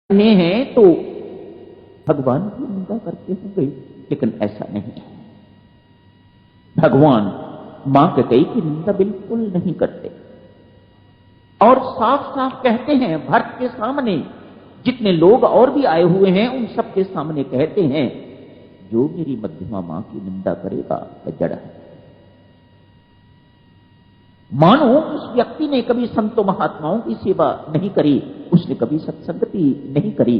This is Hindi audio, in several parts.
रहे हैं तो भगवान की निंदा करते होंगे, लेकिन ऐसा नहीं है। भगवान मां कैकेयी की निंदा बिल्कुल नहीं करते और साफ साफ कहते हैं भरत के सामने, जितने लोग और भी आए हुए हैं उन सबके सामने कहते हैं, जो मेरी मध्यमा मां की निंदा करेगा वह जड़ है। मानो उस व्यक्ति ने कभी संतों महात्माओं की सेवा नहीं करी, उसने कभी सत्संगति नहीं करी,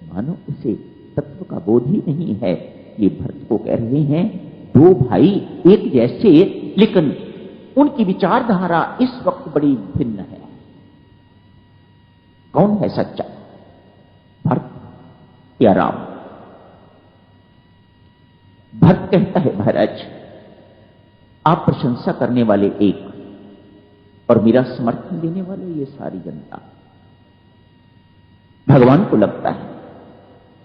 मानो उसे तत्व का बोध ही नहीं है। ये भरत को कह रहे हैं, दो भाई एक जैसे, लेकिन उनकी विचारधारा इस वक्त बड़ी भिन्न है। कौन है सच्चा, भरत या राम? भरत कहता है, महाराज आप प्रशंसा करने वाले एक और मेरा समर्थन देने वाले ये सारी जनता। भगवान को लगता है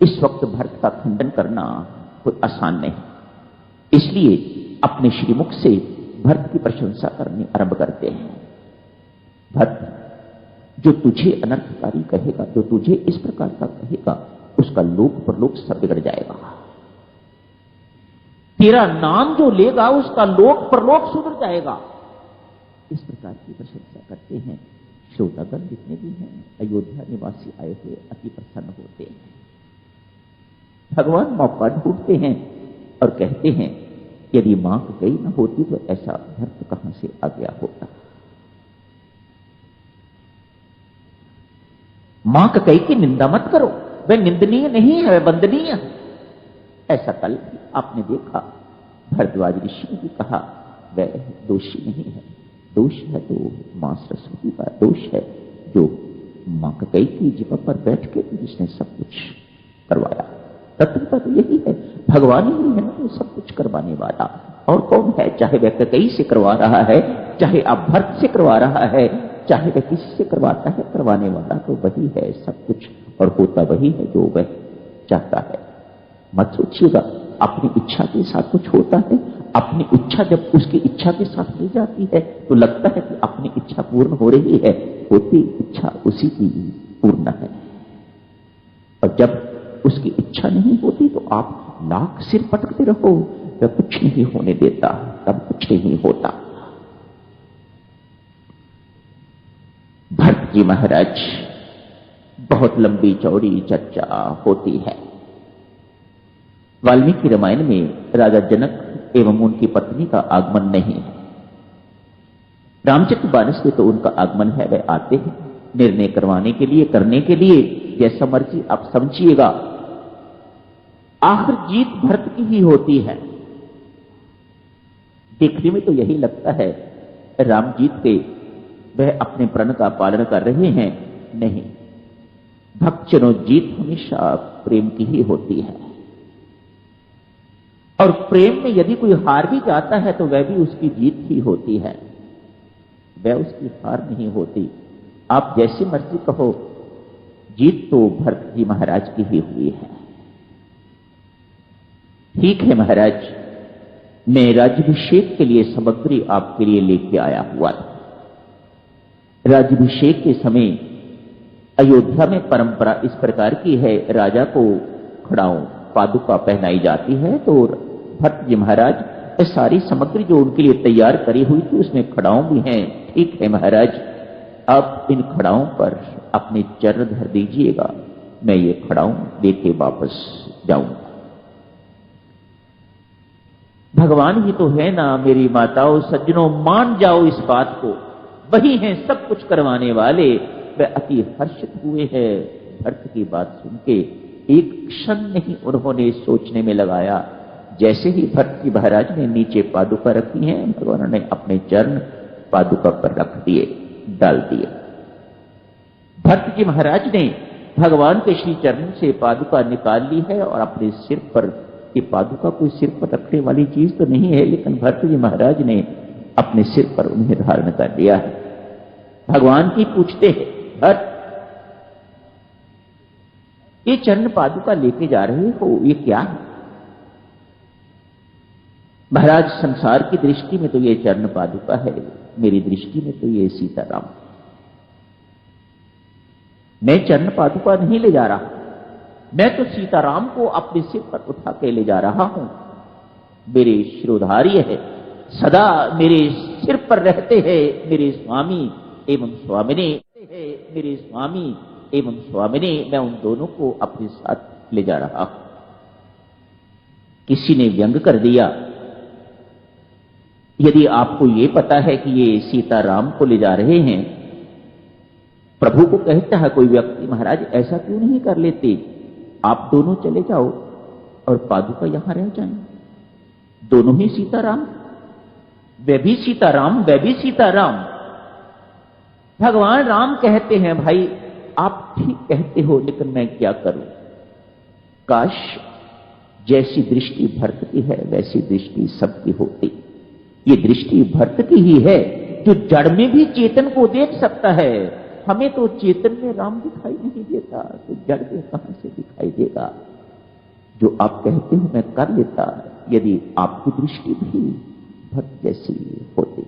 इस वक्त भरत का खंडन करना कोई आसान नहीं, इसलिए अपने श्रीमुख से भरत की प्रशंसा करनी आरंभ करते हैं। भरत, जो तुझे अनर्थकारी कहेगा, जो तुझे इस प्रकार का कहेगा, उसका लोक परलोक सब बिगड़ जाएगा। तेरा नाम जो लेगा उसका लोक परलोक सुधर जाएगा। इस प्रकार की प्रशंसा करते हैं। श्रोतागण जितने भी हैं, अयोध्या निवासी आए हुए अति प्रसन्न होते हैं। भगवान मौका ढूंढते हैं और कहते हैं, यदि मां कैकेयी न होती तो ऐसा भरत कहां से आ गया होता। मां कैकेयी की निंदा मत करो, वह निंदनीय नहीं है, वह वंदनीय है। ऐसा कल आपने देखा, भरद्वाज ऋषि ने भी कहा वह दोषी नहीं है। दोष है तो मां सरस्वती का दोष है, जो मां कैकेयी की जिवा पर बैठ के जिसने सब कुछ करवाया। तत्वता तो यही है, भगवान ही है ना सब कुछ करवाने वाला। और कौन है? चाहे वह कैकेयी से करवा रहा है, चाहे आप भरत से करवा रहा है, चाहे वह किसी से करवाता है, करवाने वाला तो वही है सब कुछ, और होता वही है जो वह चाहता है। मत सोचिएगा अपनी इच्छा के साथ कुछ होता है। अपनी इच्छा जब उसकी इच्छा के साथ मिल जाती है तो लगता है कि अपनी इच्छा पूर्ण हो रही है, होती इच्छा उसी की पूर्ण है। और जब उसकी इच्छा नहीं होती तो आप लाख सिर पटकते रहो, वह कुछ नहीं होने देता, तब कुछ नहीं होता। भरत जी महाराज, बहुत लंबी चौड़ी चर्चा होती है। वाल्मीकि रामायण में राजा जनक एवं उनकी पत्नी का आगमन नहीं है। रामचरितमानस में तो उनका आगमन है, वह आते हैं निर्णय करवाने के लिए, करने के लिए, जैसा मर्जी आप समझिएगा। आखिर जीत भरत की ही होती है। देखने में तो यही लगता है राम जीत के, वह अपने प्रण का पालन कर रहे हैं। नहीं, भक्तजनों, जीत हमेशा प्रेम की ही होती है। और प्रेम में यदि कोई हार भी जाता है तो वह भी उसकी जीत ही होती है, वह उसकी हार नहीं होती। आप जैसे मर्जी कहो, जीत तो भरत जी महाराज की ही हुई है। ठीक है महाराज, मैं राज्याभिषेक के लिए सामग्री आपके लिए लेके आया हुआ था। राज्याभिषेक के समय अयोध्या में परंपरा इस प्रकार की है, राजा को खड़ाऊं पादुका पहनाई जाती है। तो भरत जी महाराज ये सारी सामग्री जो उनके लिए तैयार करी हुई थी उसमें खड़ाऊं भी हैं। ठीक है महाराज, आप इन खड़ाऊं पर अपने चरण धर दीजिएगा, मैं ये खड़ाऊं लेके वापस जाऊंगा। भगवान ही तो है ना मेरी माताओं सज्जनों, मान जाओ इस बात को, वही हैं सब कुछ करवाने वाले। वह अति हर्षित हुए हैं भरत की बात सुन के। एक क्षण नहीं उन्होंने सोचने में लगाया। जैसे ही भरत जी महाराज ने नीचे पादुका रखी हैं, भगवान ने अपने चरण पादुका पर रख दिए, डाल दिए। भरत जी महाराज ने भगवान के श्री चरण से पादुका निकाल ली है और अपने सिर पर, ये पादुका कोई सिर पर रखने वाली चीज तो नहीं है, लेकिन भरत जी महाराज ने अपने सिर पर उन्हें धारण कर लिया है। भगवान की पूछते हैं, भरत ये चरण पादुका लेके जा रहे हो, ये क्या है? महाराज, संसार की दृष्टि में तो ये चरण पादुका है, मेरी दृष्टि में तो ये सीताराम। मैं चरण पादुका नहीं ले जा रहा, मैं तो सीताराम को अपने सिर पर उठा के ले जा रहा हूं। मेरे शिरोधार्य है, सदा मेरे सिर पर रहते हैं मेरे स्वामी एवं स्वामिनी, मेरे स्वामी एवं स्वामिनी, मैं उन दोनों को अपने साथ ले जा रहा हूं। किसी ने व्यंग कर दिया, यदि आपको यह पता है कि ये सीताराम को ले जा रहे हैं, प्रभु को कहता है कोई व्यक्ति, महाराज ऐसा क्यों नहीं कर लेते, आप दोनों चले जाओ और पादुका यहां रह जाएं। दोनों ही सीताराम, वे भी सीताराम, वे भी सीताराम। भगवान राम कहते हैं भाई आप ठीक कहते हो, लेकिन मैं क्या करूं। काश जैसी दृष्टि भरत की है वैसी दृष्टि सबकी होती। ये दृष्टि भरत की ही है जो जड़ में भी चेतन को देख सकता है। हमें तो चेतन में राम दिखाई नहीं देता, तो जड़ में कहां से दिखाई देगा। जो आप कहते हो मैं कर लेता, यदि आपकी दृष्टि भी भक्त जैसी होती।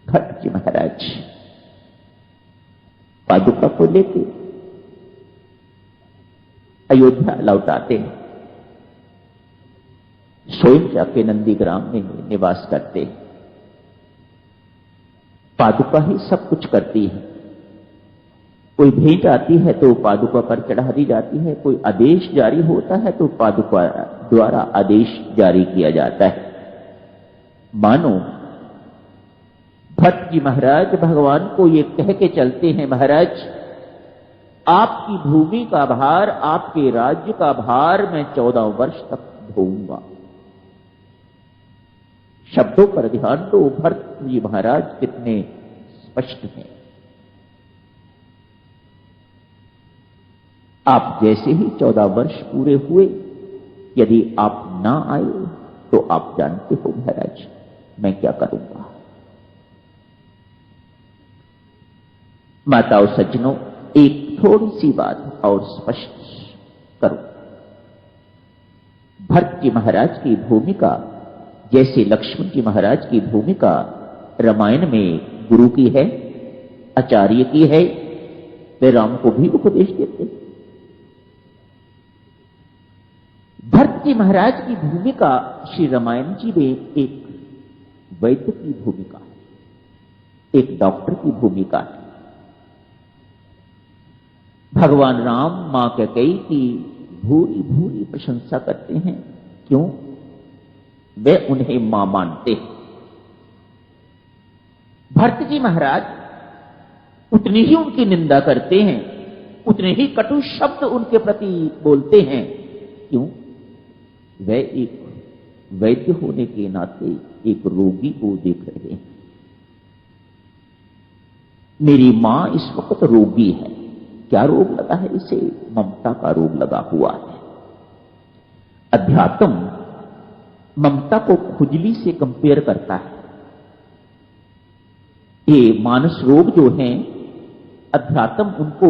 भक्त जी महाराज पादुका को लेके अयोध्या लौटाते हैं, स्वयं जाके नंदीग्राम में निवास करते हैं। पादुका ही सब कुछ करती है। कोई भेंट आती है तो पादुका पर चढ़ा दी जाती है, कोई आदेश जारी होता है तो पादुका द्वारा आदेश जारी किया जाता है। मानो भट्ट जी महाराज भगवान को ये कह के चलते हैं, महाराज आपकी भूमि का भार, आपके राज्य का भार मैं 14 वर्ष तक ढोऊंगा। शब्दों पर ध्यान दो, भट्ट जी महाराज कितने स्पष्ट हैं। आप जैसे ही 14 वर्ष पूरे हुए, यदि आप ना आए तो आप जानते हो महाराज मैं क्या करूंगा। माताओं सज्जनों, एक थोड़ी सी बात और स्पष्ट करो। भरत जी महाराज की भूमिका जैसे लक्ष्मण जी महाराज की भूमिका रामायण में गुरु की है, आचार्य की है, वे राम को भी उपदेश देते हैं। भरत जी महाराज की भूमिका श्री रामायण जी में एक वैद्य की भूमिका है, एक डॉक्टर की भूमिका है। भगवान राम मां कैकेयी की भूरी भूरी प्रशंसा करते हैं। क्यों? वे उन्हें मां मानते हैं। भरत जी महाराज उतनी ही उनकी निंदा करते हैं, उतने ही कटु शब्द उनके प्रति बोलते हैं। क्यों? वे एक वैद्य होने के नाते एक रोगी को देख रहे हैं। मेरी मां इस वक्त रोगी है। क्या रोग लगा है इसे? ममता का रोग लगा हुआ है। अध्यात्म ममता को खुजली से कंपेयर करता है। ये मानस रोग जो हैं, अध्यात्म उनको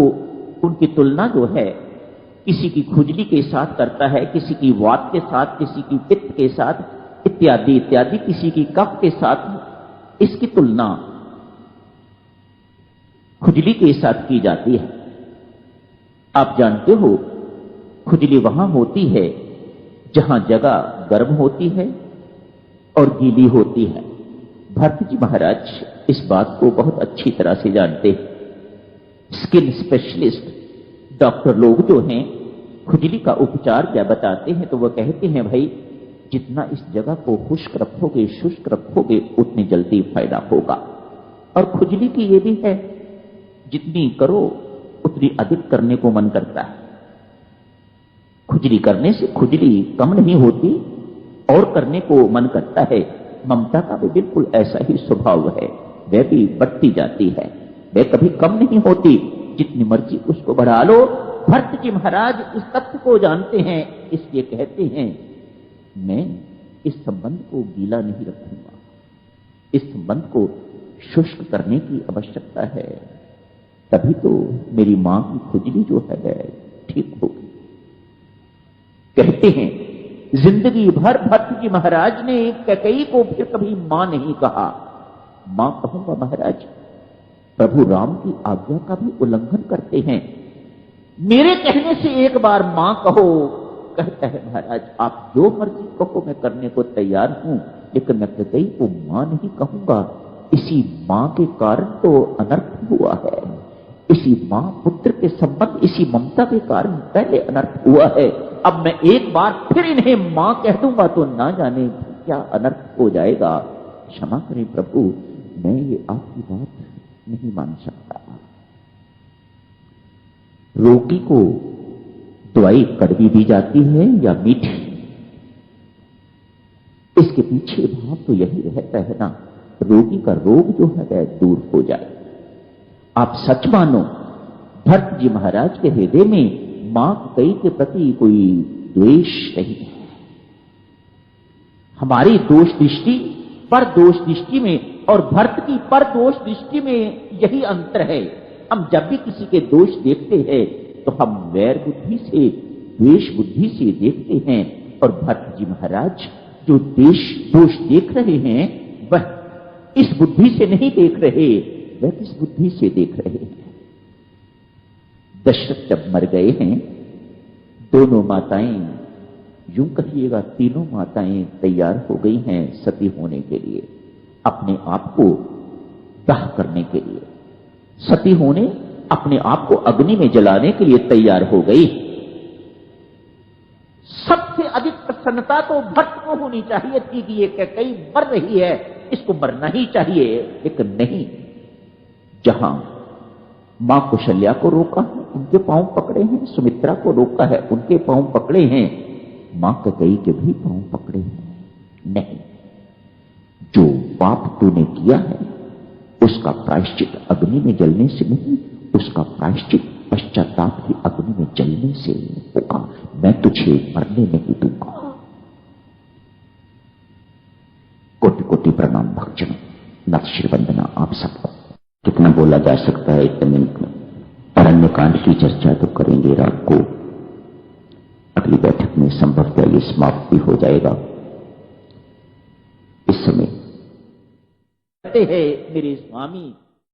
उनकी तुलना जो है किसी की खुजली के साथ करता है, किसी की वात के साथ, किसी की पित्त के साथ, इत्यादि इत्यादि, किसी की कफ के साथ इसकी तुलना खुजली के साथ की जाती है। आप जानते हो खुजली वहां होती है जहां जगह गर्म होती है और गीली होती है। भरत जी महाराज इस बात को बहुत अच्छी तरह से जानते हैं। स्किन स्पेशलिस्ट डॉक्टर लोग जो हैं खुजली का उपचार क्या बताते हैं, तो वह कहते हैं भाई जितना इस जगह को खुश्क रखोगे, शुष्क रखोगे, उतनी जल्दी फायदा होगा। और खुजली की ये भी है, जितनी करो उतनी अधिक करने को मन करता है। खुजली करने से खुजली कम नहीं होती और करने को मन करता है। ममता का भी बिल्कुल ऐसा ही स्वभाव है, वह भी बढ़ती जाती है, वह कभी कम नहीं होती, जितनी मर्जी उसको बढ़ा लो। भरत जी महाराज इस तथ्य को जानते हैं, इसलिए कहते हैं मैं इस संबंध को गीला नहीं रखूंगा, इस संबंध को शुष्क करने की आवश्यकता है, तभी तो मेरी मां की खुजली जो है ठीक होगी। कहते हैं जिंदगी भर भरत जी महाराज ने कैकेयी को फिर कभी मां नहीं कहा। मां कहूंगा महाराज, प्रभु राम की आज्ञा का भी उल्लंघन करते हैं। मेरे कहने से एक बार मां कहो। कहता है महाराज आप जो मर्जी कहो मैं करने को तैयार हूं, लेकिन मैं कतई को मां नहीं कहूंगा। इसी मां के कारण तो अनर्थ हुआ है। इसी मां पुत्र के संबंध, इसी ममता के कारण पहले अनर्थ हुआ है। अब मैं एक बार फिर इन्हें मां कह दूंगा तो ना जाने क्या अनर्थ हो जाएगा। क्षमा करें प्रभु, मैं ये आपकी बात नहीं मान सकता। रोगी को दवाई कड़वी दी जाती है या मीठी, इसके पीछे भाव तो यही रहता है ना, रोगी का रोग जो है वह दूर हो जाए। आप सच मानो भरत जी महाराज के हृदय में मां कई के प्रति कोई द्वेष नहीं है। हमारी दोष दृष्टि पर दोष दृष्टि में और भरत की पर दोष दृष्टि में यही अंतर है। हम जब भी किसी के दोष देखते हैं तो हम वैर बुद्धि से, द्वेष बुद्धि से देखते हैं, और भरत जी महाराज जो दोष देख रहे हैं वह इस बुद्धि से नहीं देख रहे, वह किस बुद्धि से देख रहे हैं। दशरथ जब मर गए हैं, दोनों माताएं, यूं कहिएगा तीनों माताएं तैयार हो गई हैं सती होने के लिए, अपने आप को दाह करने के लिए, सती होने, अपने आप को अग्नि में जलाने के लिए तैयार हो गई। सबसे अधिक प्रसन्नता तो भक्त को होनी चाहिए थी कि ये कई मर रही है, इसको मरना ही चाहिए, लेकिन नहीं। जहां मां कौशल्या को रोका है, उनके पांव पकड़े हैं, सुमित्रा को रोका है, उनके पांव पकड़े हैं, मां कैकेयी के भी पांव पकड़े हैं। नहीं, जो पाप तूने किया है उसका प्रायश्चित अग्नि में जलने से नहीं, उसका प्रायश्चित पश्चाताप की अग्नि में जलने से होगा। मैं तुझे मरने नहीं दूंगा। कोटि कोटि प्रणाम भक्तजनों, नतशिर वंदना आप सबको। कितना बोला जा सकता है इतने मिनट में। अरण्य कांड की चर्चा तो करेंगे रात को, अगली बैठक में संभवतः ये समाप्त भी हो जाएगा। इस समय कहते हैं मेरे स्वामी